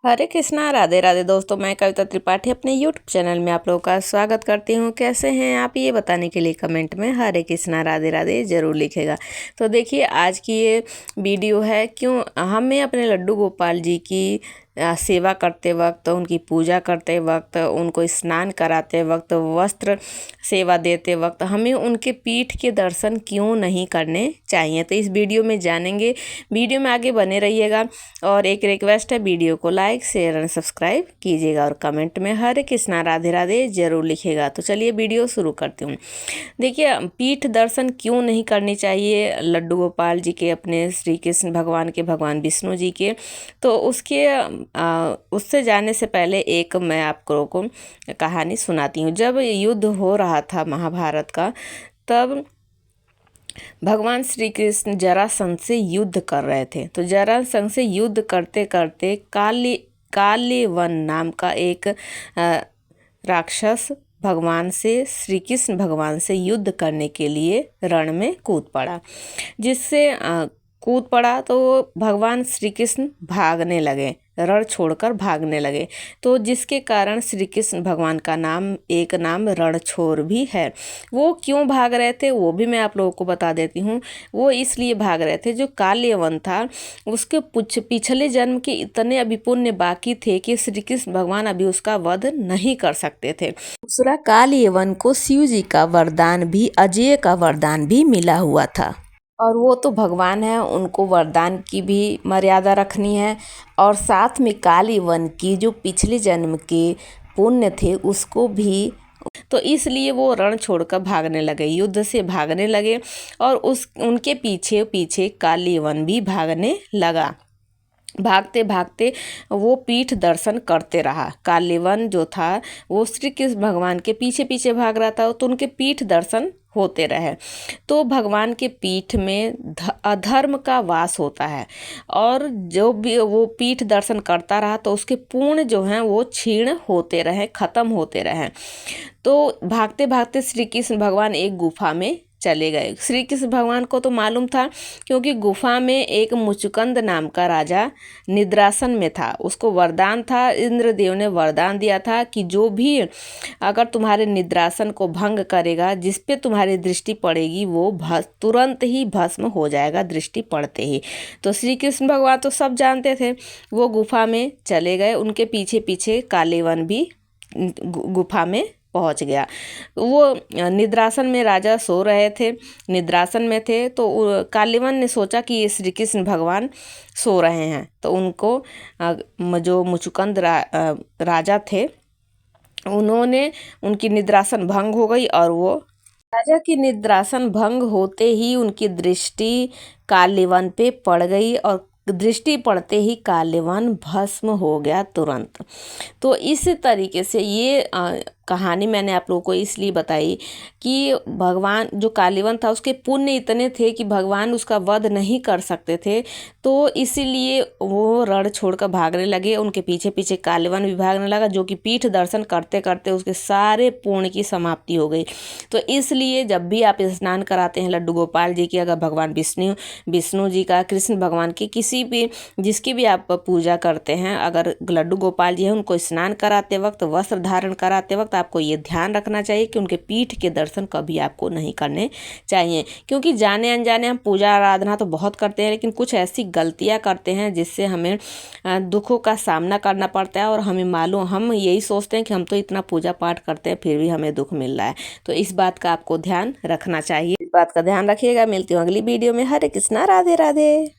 हरे कृष्णा, राधे राधे दोस्तों। मैं कविता त्रिपाठी अपने यूट्यूब चैनल में आप लोगों का स्वागत करती हूँ। कैसे हैं आप, ये बताने के लिए कमेंट में हरे कृष्णा राधे राधे ज़रूर लिखेगा। तो देखिए, आज की ये वीडियो है क्यों हमें अपने लड्डू गोपाल जी की सेवा करते वक्त, उनकी पूजा करते वक्त, उनको स्नान कराते वक्त, वस्त्र सेवा देते वक्त हमें उनके पीठ के दर्शन क्यों नहीं करने चाहिए। तो इस वीडियो में जानेंगे। वीडियो में आगे बने रहिएगा। और एक रिक्वेस्ट है, वीडियो को लाइक शेयर एंड सब्सक्राइब कीजिएगा और कमेंट में हरे कृष्णा राधे राधे ज़रूर लिखिएगा। तो चलिए वीडियो शुरू करती हूँ। देखिए, पीठ दर्शन क्यों नहीं करनी चाहिए लड्डू गोपाल जी के, अपने श्री कृष्ण भगवान के, भगवान विष्णु जी के। तो उससे जाने से पहले एक मैं आपको कहानी सुनाती हूँ। जब युद्ध हो रहा था महाभारत का, तब भगवान श्री कृष्ण जरासंध से युद्ध कर रहे थे। तो जरासंध से युद्ध करते करते कालीवन नाम का एक राक्षस भगवान से, श्री कृष्ण भगवान से युद्ध करने के लिए रण में कूद पड़ा। तो भगवान श्री कृष्ण भागने लगे, रण छोड़कर भागने लगे। तो जिसके कारण श्री कृष्ण भगवान का एक नाम रणछोड़ भी है। वो क्यों भाग रहे थे वो भी मैं आप लोगों को बता देती हूँ। वो इसलिए भाग रहे थे, जो काल्यवन था उसके पिछले जन्म के इतने अभी पुण्य बाकी थे कि श्री कृष्ण भगवान अभी उसका वध नहीं कर सकते थे। दूसरा, काल्यवन को शिव जी का वरदान भी, अजय का वरदान भी मिला हुआ था। और वो तो भगवान है, उनको वरदान की भी मर्यादा रखनी है। और साथ में कालीवन की जो पिछले जन्म के पुण्य थे उसको भी। तो इसलिए वो रण छोड़कर भागने लगे, युद्ध से भागने लगे। और उनके पीछे पीछे कालीवन भी भागने लगा। भागते भागते वो पीठ दर्शन करते रहा। कालीवन जो था वो श्री कृष्ण भगवान के पीछे पीछे भाग रहा था, तो उनके पीठ दर्शन होते रहे। तो भगवान के पीठ में अधर्म का वास होता है, और जो भी वो पीठ दर्शन करता रहा तो उसके पुण्य जो हैं वो क्षीण होते रहे, खत्म होते रहे। तो भागते भागते श्री कृष्ण भगवान एक गुफा में चले गए। श्री कृष्ण भगवान को तो मालूम था, क्योंकि गुफा में एक मुचुकंद नाम का राजा निद्रासन में था। उसको वरदान था, इंद्रदेव ने वरदान दिया था कि जो भी अगर तुम्हारे निद्रासन को भंग करेगा, जिस पे तुम्हारी दृष्टि पड़ेगी, वो तुरंत ही भस्म हो जाएगा दृष्टि पड़ते ही। तो श्री कृष्ण भगवान तो सब जानते थे। वो गुफा में चले गए, उनके पीछे पीछे कालीवन भी गुफा में पहुंच गया। वो निद्रासन में राजा सो रहे थे, निद्रासन में थे। तो कालीवन ने सोचा कि ये श्री कृष्ण भगवान सो रहे हैं, तो उनको जो मुचुकंद राजा थे, उन्होंने, उनकी निद्रासन भंग हो गई। और वो राजा की निद्रासन भंग होते ही उनकी दृष्टि कालीवन पे पड़ गई, और दृष्टि पड़ते ही कालीवन भस्म हो गया तुरंत। तो इस तरीके से ये कहानी मैंने आप लोगों को इसलिए बताई कि भगवान जो कालीवन था उसके पुण्य इतने थे कि भगवान उसका वध नहीं कर सकते थे। तो इसीलिए वो रण छोड़कर भागने लगे, उनके पीछे पीछे कालीवन भी भागने लगा, जो कि पीठ दर्शन करते करते उसके सारे पुण्य की समाप्ति हो गई। तो इसलिए जब भी आप स्नान कराते हैं लड्डू गोपाल जी की, अगर भगवान विष्णु जी का, कृष्ण भगवान की, किसी भी जिसकी भी आप पूजा करते हैं, अगर लड्डू गोपाल जी हैं, उनको स्नान कराते वक्त, वस्त्र धारण कराते वक्त आपको ये ध्यान रखना चाहिए कि उनके पीठ के दर्शन कभी आपको नहीं करने चाहिए। क्योंकि जाने अनजाने हम पूजा आराधना तो बहुत करते हैं, लेकिन कुछ ऐसी गलतियां करते हैं जिससे हमें दुखों का सामना करना पड़ता है। और हम यही सोचते हैं कि हम तो इतना पूजा पाठ करते हैं, फिर भी हमें दुख मिल रहा है। तो इस बात का आपको ध्यान रखना चाहिए। इस बात का ध्यान रखिएगा। मिलती हूँ अगली वीडियो में। हरे कृष्णा राधे राधे।